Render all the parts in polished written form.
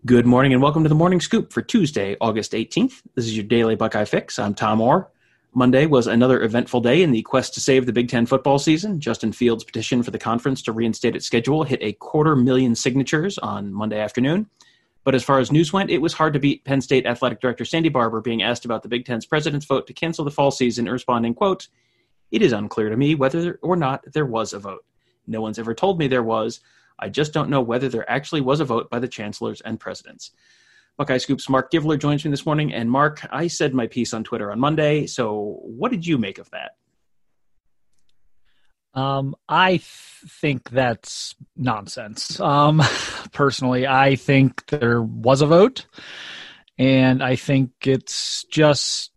Good morning and welcome to the Morning Scoop for Tuesday, August 18th. This is your daily Buckeye fix. I'm Tom Orr. Monday was another eventful day in the quest to save the Big Ten football season. Justin Fields' petition for the conference to reinstate its schedule hit 250,000 signatures on Monday afternoon. But as far as news went, it was hard to beat Penn State Athletic Director Sandy Barbour being asked about the Big Ten's president's vote to cancel the fall season, responding, quote, "It is unclear to me whether or not there was a vote. No one's ever told me there was. I just don't know whether there actually was a vote by the chancellors and presidents." Buckeye Scoop's Marc Givler joins me this morning. And Marc, I said my piece on Twitter on Monday, so what did you make of that? I think that's nonsense. Personally, I think there was a vote, and I think it's just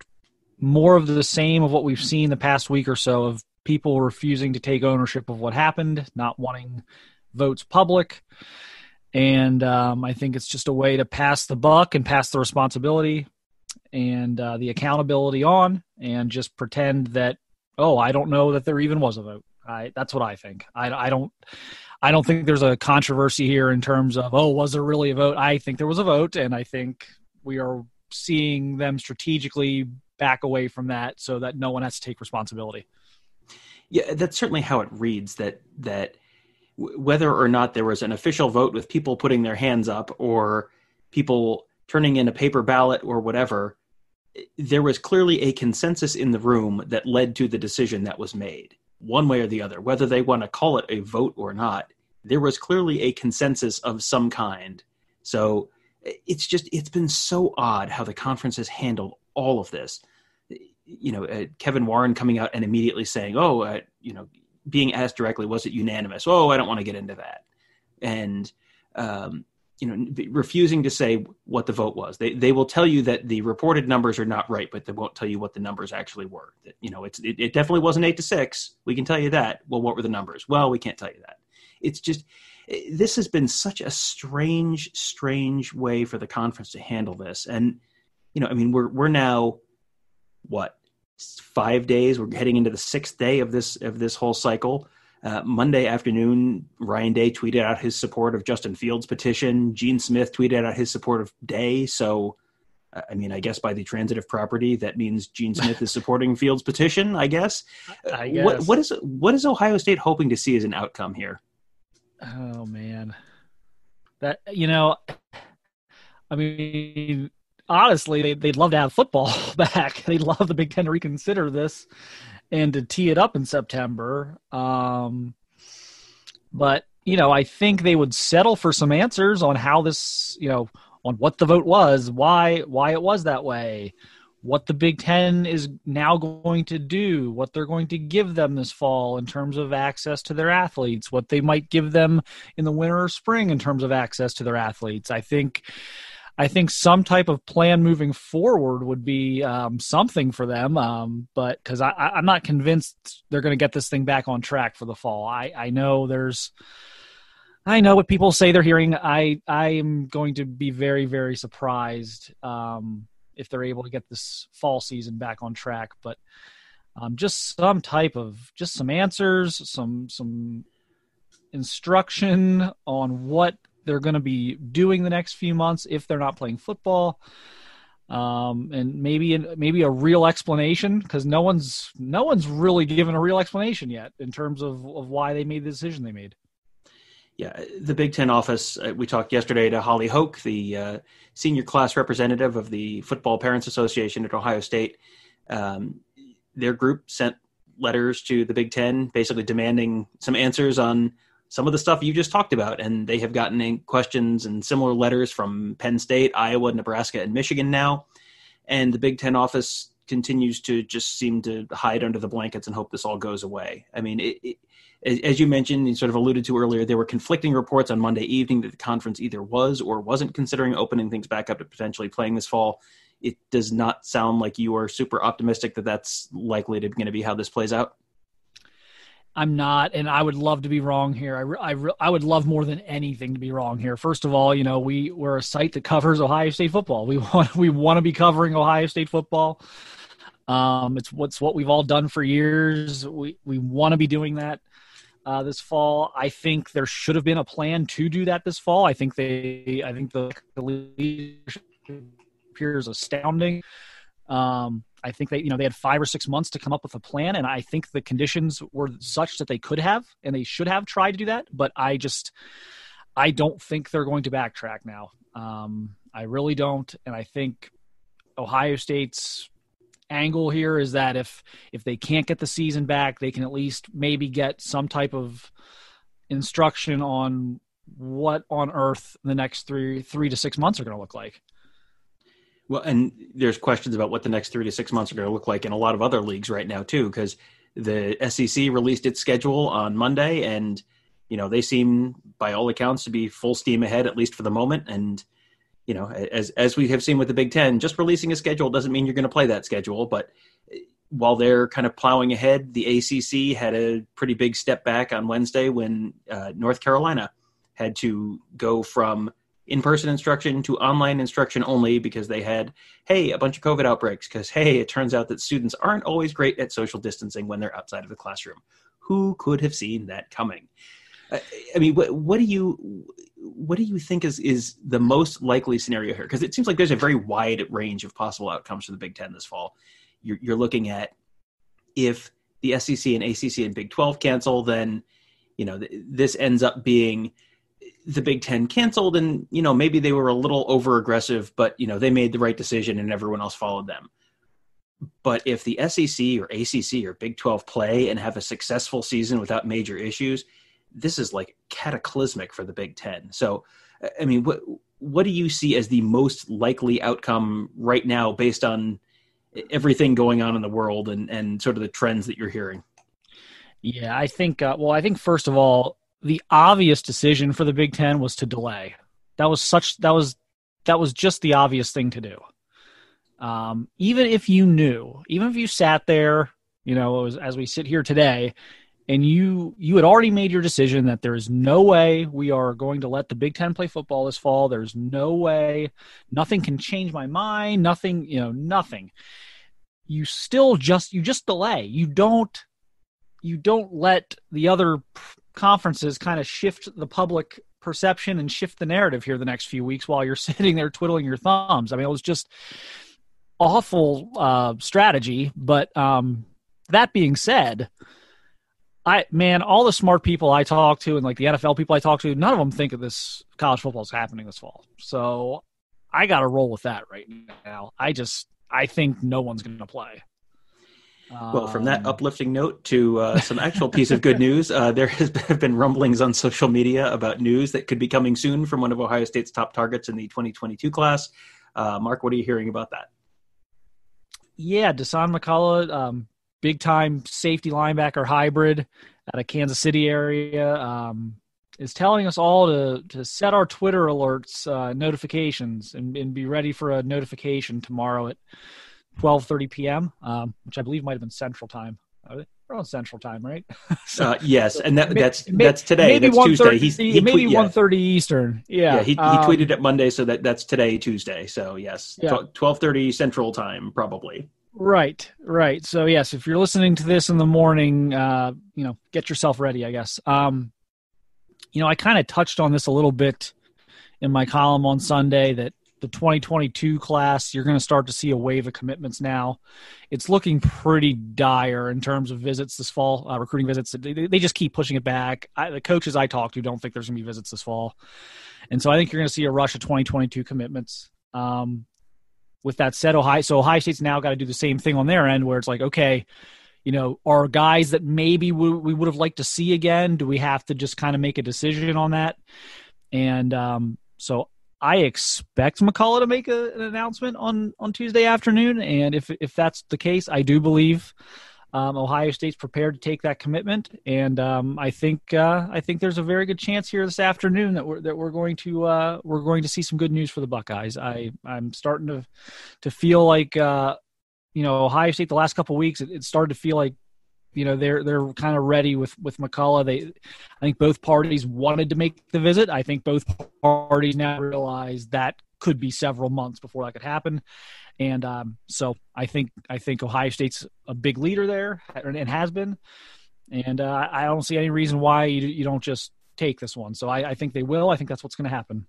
more of the same of what we've seen the past week or so of people refusing to take ownership of what happened, not wanting votes public. And I think it's just a way to pass the buck and pass the responsibility and the accountability on and just pretend that, I don't know that there even was a vote. That's what I think. I don't think there's a controversy here in terms of, was there really a vote? I think there was a vote, and I think we are seeing them strategically back away from that so that no one has to take responsibility. Yeah, that's certainly how it reads, that whether or not there was an official vote with people putting their hands up or people turning in a paper ballot or whatever, there was clearly a consensus in the room that led to the decision that was made, one way or the other. Whether they want to call it a vote or not, there was clearly a consensus of some kind. So it's been so odd how the conference has handled all of this. Kevin Warren coming out and immediately saying, being asked directly, was it unanimous? I don't want to get into that. And, refusing to say what the vote was. They will tell you that the reported numbers are not right, but they won't tell you what the numbers actually were. It definitely wasn't 8-6. We can tell you that. Well, what were the numbers? Well, we can't tell you that. It's just, this has been such a strange way for the conference to handle this. And, we're now, 5 days? We're heading into the 6th day of this whole cycle. Monday afternoon, Ryan Day tweeted out his support of Justin Fields' petition. Gene Smith tweeted out his support of Day. So, I guess by the transitive property, that means Gene Smith is supporting Fields' petition, I guess. I guess. What is Ohio State hoping to see as an outcome here? Oh, man. Honestly, they'd love to have football back. They'd love the Big Ten to reconsider this and to tee it up in September. But, I think they would settle for some answers on how this, on what the vote was, why it was that way, what the Big Ten is now going to do, what they're going to give them this fall in terms of access to their athletes, what they might give them in the winter or spring in terms of access to their athletes. I think some type of plan moving forward would be something for them, but because I'm not convinced they're going to get this thing back on track for the fall. I know what people say they're hearing. I am going to be very, very surprised if they're able to get this fall season back on track. But just some answers, some instruction on what they're going to be doing the next few months if they're not playing football, and maybe a real explanation, because no one's really given a real explanation yet in terms of why they made the decision they made. Yeah, the Big Ten office, we talked yesterday to Holly Hoke, the senior class representative of the Football Parents Association at Ohio State. Their group sent letters to the Big Ten basically demanding some answers on some of the stuff you just talked about, and they have gotten questions and similar letters from Penn State, Iowa, Nebraska, and Michigan now. And the Big Ten office continues to just seem to hide under the blankets and hope this all goes away. As you mentioned, you sort of alluded to earlier, there were conflicting reports on Monday evening that the conference either was or wasn't considering opening things back up to potentially playing this fall. It does not sound like you are super optimistic that that's likely to going to be how this plays out. I'm not, and I would love to be wrong here. I would love more than anything to be wrong here. First of all, we're a site that covers Ohio State football. We want to be covering Ohio State football. It's what we've all done for years. We want to be doing that. this fall. I think there should have been a plan to do that this fall. I think the leadership appears astounding. I think they had 5 or 6 months to come up with a plan, and I think the conditions were such that they could have and they should have tried to do that. But I don't think they're going to backtrack now. I really don't, and I think Ohio State's angle here is that if they can't get the season back, they can at least maybe get some type of instruction on what on earth the next 3 to 6 months are going to look like. Well, and there's questions about what the next 3 to 6 months are going to look like in a lot of other leagues right now too, because the SEC released its schedule on Monday, and they seem by all accounts to be full steam ahead, at least for the moment. And as we have seen with the Big Ten, just releasing a schedule doesn't mean you're going to play that schedule. But while they're kind of plowing ahead, the ACC had a pretty big step back on Wednesday when North Carolina had to go from in-person instruction to online instruction only because they had, a bunch of COVID outbreaks because, it turns out that students aren't always great at social distancing when they're outside of the classroom. Who could have seen that coming? I mean, what do you think is the most likely scenario here? Because it seems like there's a very wide range of possible outcomes for the Big Ten this fall. You're looking at if the SEC and ACC and Big 12 cancel, then this ends up being the Big Ten canceled, and maybe they were a little over aggressive, but they made the right decision and everyone else followed them. But if the SEC or ACC or Big 12 play and have a successful season without major issues, this is like cataclysmic for the Big Ten. So, I mean, what do you see as the most likely outcome right now based on everything going on in the world and sort of the trends that you're hearing? Yeah, I think, first of all, the obvious decision for the Big Ten was to delay. That was just the obvious thing to do. Even if you sat there, as we sit here today, and you had already made your decision that there is no way we are going to let the Big Ten play football this fall. There's no way. Nothing can change my mind. Nothing, nothing. You just delay. You don't let the other conferences kind of shift the public perception and shift the narrative here the next few weeks while you're sitting there twiddling your thumbs. I mean, it was just awful strategy. But that being said, all the smart people I talk to and like the NFL people I talk to, none of them think of this college football is happening this fall. So I got to roll with that right now. I think no one's going to play. Well, from that uplifting note to some actual piece of good news, there has been rumblings on social media about news that could be coming soon from one of Ohio State's top targets in the 2022 class. Marc, what are you hearing about that? Yeah, Dasan McCullough, big-time safety linebacker hybrid out of Kansas City area, is telling us all to set our Twitter alerts notifications and be ready for a notification tomorrow at 12:30 p.m., which I believe might have been Central Time. We're on Central Time, right? Yes, and that's today. That's Tuesday. Maybe 1:30 Eastern. Yeah, he tweeted it Monday, so that's today, Tuesday. So yes, 12:30 Central Time, probably. Right. So yes, if you're listening to this in the morning, get yourself ready, I guess. I kind of touched on this a little bit in my column on Sunday that the 2022 class, you're going to start to see a wave of commitments now. It's looking pretty dire in terms of visits this fall, recruiting visits. They just keep pushing it back. The coaches I talk to don't think there's going to be visits this fall. And so I think you're going to see a rush of 2022 commitments. With that said, Ohio State's now got to do the same thing on their end where it's like, okay, are guys that maybe we would have liked to see again, do we have to just kind of make a decision on that? And so I expect McCullough to make an announcement on Tuesday afternoon, and if that's the case, I do believe Ohio State's prepared to take that commitment, and I think there's a very good chance here this afternoon that we're going to see some good news for the Buckeyes. I'm starting to feel like Ohio State the last couple of weeks it started to feel like they're kind of ready with McCullough. I think both parties wanted to make the visit. I think both parties now realize that could be several months before that could happen. And so I think Ohio State's a big leader there and has been. And I don't see any reason why you don't just take this one. So I think they will. I think that's what's going to happen.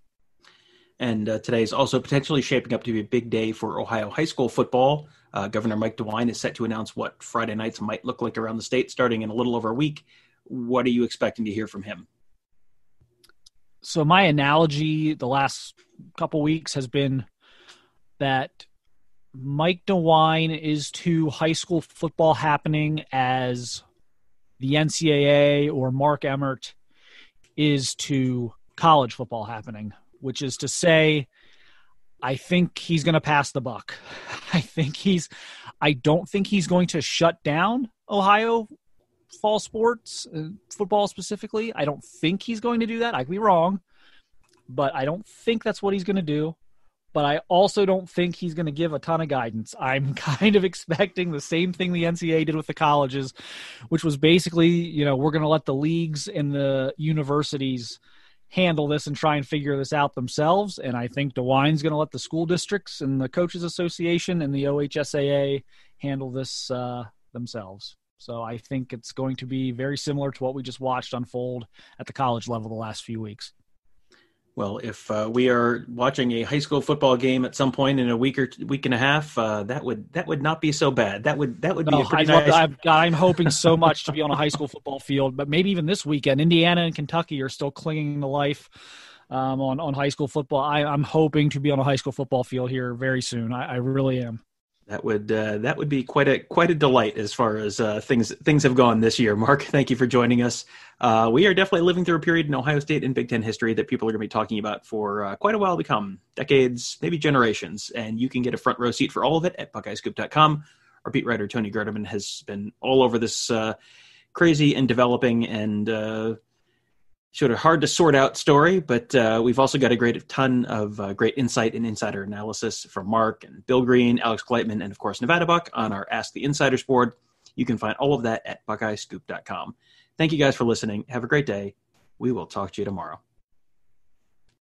And today is also potentially shaping up to be a big day for Ohio high school football. Governor Mike DeWine is set to announce what Friday nights might look like around the state starting in a little over a week. What are you expecting to hear from him? So my analogy the last couple weeks has been that Mike DeWine is to high school football happening as the NCAA or Mark Emmert is to college football happening, which is to say, I think he's going to pass the buck. I don't think he's going to shut down Ohio fall sports, football specifically. I don't think he's going to do that. I could be wrong, but I don't think that's what he's going to do. But I also don't think he's going to give a ton of guidance. I'm kind of expecting the same thing the NCAA did with the colleges, which was basically, we're going to let the leagues and the universities handle this and try and figure this out themselves. And I think DeWine's going to let the school districts and the Coaches Association and the OHSAA handle this themselves. So I think it's going to be very similar to what we just watched unfold at the college level the last few weeks. Well, if we are watching a high school football game at some point in a week or week and a half, that would not be so bad. That would be a pretty nice. I'm hoping so much to be on a high school football field, but maybe even this weekend, Indiana and Kentucky are still clinging to life on high school football. I'm hoping to be on a high school football field here very soon. I really am. That would be quite a delight as far as things have gone this year. Marc, thank you for joining us. We are definitely living through a period in Ohio State and Big Ten history that people are going to be talking about for quite a while to come, decades, maybe generations. And you can get a front row seat for all of it at BuckeyeScoop.com. Our beat writer Tony Gerdeman has been all over this crazy and developing and sort of hard to sort out story, but we've also got a ton of great insight and insider analysis from Marc and Bill Green, Alex Gleitman, and of course Nevada Buck on our Ask the Insiders board. You can find all of that at BuckeyeScoop.com. Thank you guys for listening. Have a great day. We will talk to you tomorrow.